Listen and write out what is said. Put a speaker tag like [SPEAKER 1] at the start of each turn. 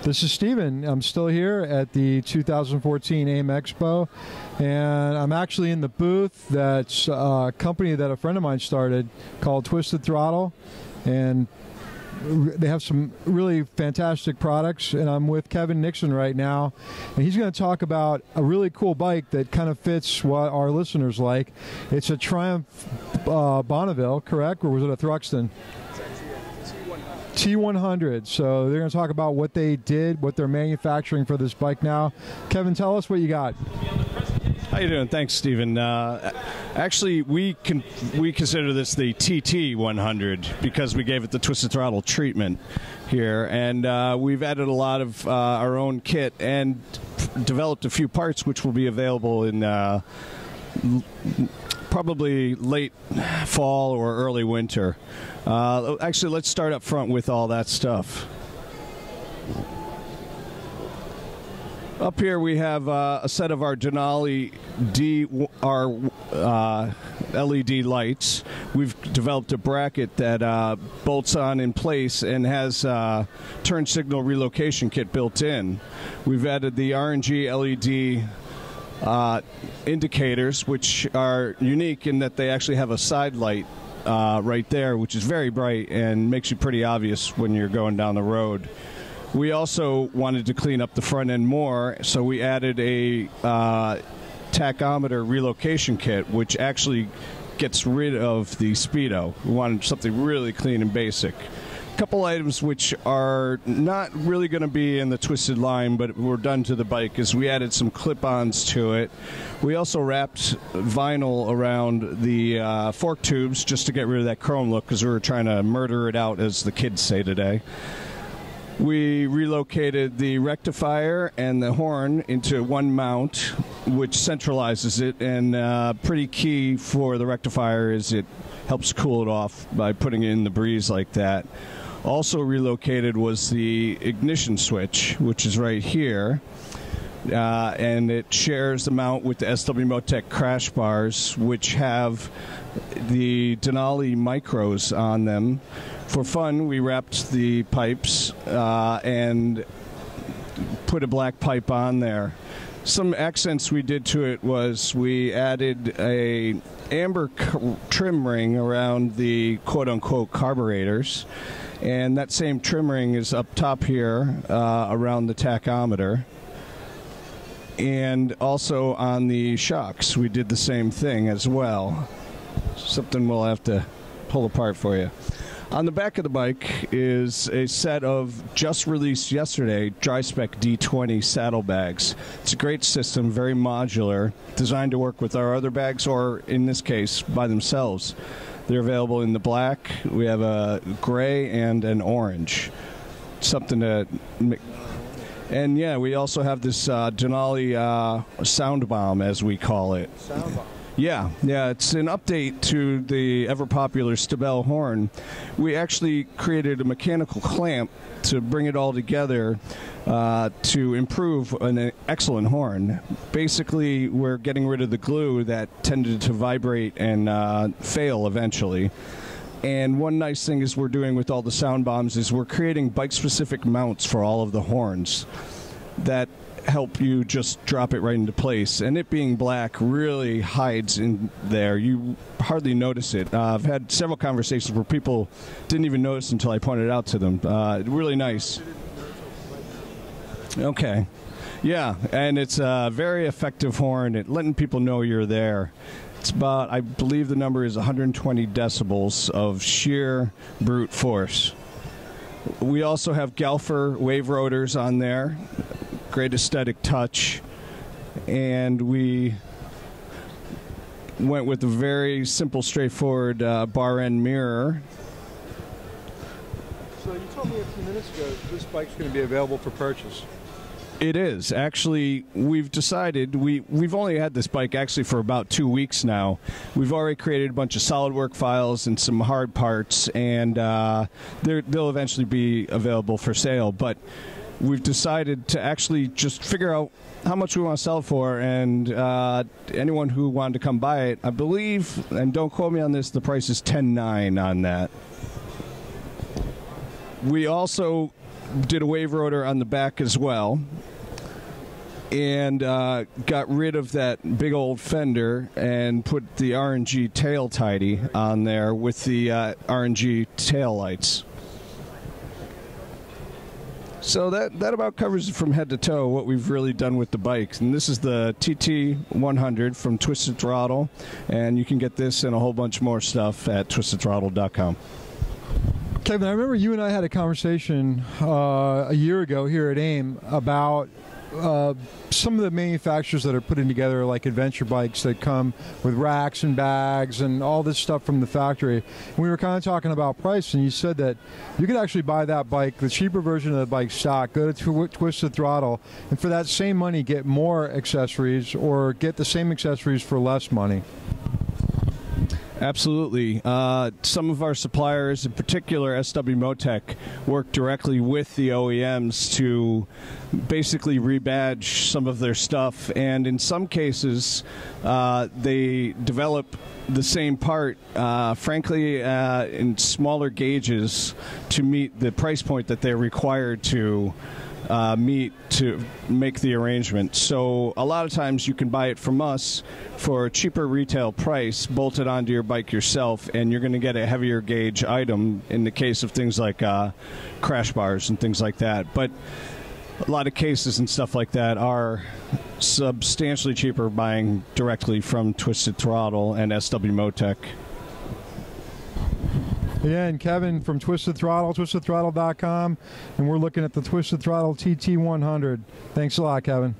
[SPEAKER 1] This is Steven. I'm still here at the 2014 AIM Expo, and I'm actually in the booth that's a company that a friend of mine started called Twisted Throttle, and they have some really fantastic products. And I'm with Kevin Nixon right now, and he's going to talk about a really cool bike that kind of fits what our listeners like. It's a Triumph Bonneville, correct? Or was it a Thruxton? T100. So they're going to talk about what they did, what they're manufacturing for this bike now. Kevin, tell us what you got.
[SPEAKER 2] How you doing? Thanks, Stephen. Actually, we consider this the TT100 because we gave it the Twisted Throttle treatment here, and we've added a lot of our own kit and developed a few parts which will be available in probably late fall or early winter. Actually, let's start up front with all that stuff. Up here we have a set of our Denali LED lights. We've developed a bracket that bolts on in place and has turn signal relocation kit built in. We've added the RNG LED indicators, which are unique in that they actually have a side light right there, which is very bright and makes you pretty obvious when you're going down the road. We also wanted to clean up the front end more, so we added a tachometer relocation kit, which actually gets rid of the speedo. We wanted something really clean and basic. A couple items which are not really going to be in the Twisted line, but were done to the bike, is we added some clip-ons to it. We also wrapped vinyl around the fork tubes just to get rid of that chrome look, because we were trying to murder it out, as the kids say today. We relocated the rectifier and the horn into one mount, which centralizes it, and pretty key for the rectifier is it helps cool it off by putting it in the breeze like that. Also relocated was the ignition switch, which is right here, and it shares the mount with the SW Motec crash bars, which have the Denali micros on them. For fun, we wrapped the pipes and put a black pipe on there. Some accents we did to it was we added a amber trim ring around the quote-unquote carburetors, and that same trim ring is up top here around the tachometer. And also on the shocks, we did the same thing as well. Something we'll have to pull apart for you. On the back of the bike is a set of just released yesterday dry-spec D20 saddlebags. It's a great system, very modular, designed to work with our other bags, or in this case, by themselves. They're available in the black. We have a gray and an orange. Something to... And yeah, we also have this Denali sound bomb, as we call it. Sound bomb. Yeah, it's an update to the ever-popular Stabell horn. We actually created a mechanical clamp to bring it all together to improve an excellent horn. Basically, we're getting rid of the glue that tended to vibrate and fail eventually. And one nice thing is we're doing with all the sound bombs is we're creating bike-specific mounts for all of the horns that help you just drop it right into place. And it being black really hides in there. You hardly notice it. I've had several conversations where people didn't even notice until I pointed it out to them. Really nice. Okay. Yeah, and it's a very effective horn at letting people know you're there. It's about, I believe the number is 120 decibels of sheer brute force. We also have Galfer wave rotors on there. Great aesthetic touch. And we went with a very simple, straightforward bar end mirror.
[SPEAKER 1] So you told me a few minutes ago this bike's going to be available for purchase.
[SPEAKER 2] It is. Actually, we've decided, we've only had this bike actually for about 2 weeks now. We've already created a bunch of SolidWorks files and some hard parts, and they'll eventually be available for sale. But we've decided to actually just figure out how much we want to sell it for, and anyone who wanted to come buy it, I believe, and don't quote me on this, the price is $10,900 on that. We also did a wave rotor on the back as well, and got rid of that big old fender and put the RNG tail tidy on there with the RNG tail lights. So that about covers it from head to toe what we've really done with the bike. And this is the TT100 from Twisted Throttle, and you can get this and a whole bunch more stuff at twistedthrottle.com.
[SPEAKER 1] Kevin, I remember you and I had a conversation a year ago here at AIM about some of the manufacturers that are putting together like adventure bikes that come with racks and bags and all this stuff from the factory. And we were kind of talking about price, and you said that you could actually buy that bike, the cheaper version of the bike stock, go to Twisted Throttle, and for that same money get more accessories or get the same accessories for less money.
[SPEAKER 2] Absolutely. Some of our suppliers, in particular SW Motec, work directly with the OEMs to basically rebadge some of their stuff, and in some cases they develop the same part, frankly, in smaller gauges to meet the price point that they're required to meet to make the arrangement. So a lot of times you can buy it from us for a cheaper retail price, bolt it onto your bike yourself, and you're going to get a heavier gauge item in the case of things like crash bars and things like that. But a lot of cases and stuff like that are substantially cheaper buying directly from Twisted Throttle and SW Motec.
[SPEAKER 1] Yeah, and Kevin from Twisted Throttle, twistedthrottle.com, and we're looking at the Twisted Throttle TT100. Thanks a lot, Kevin.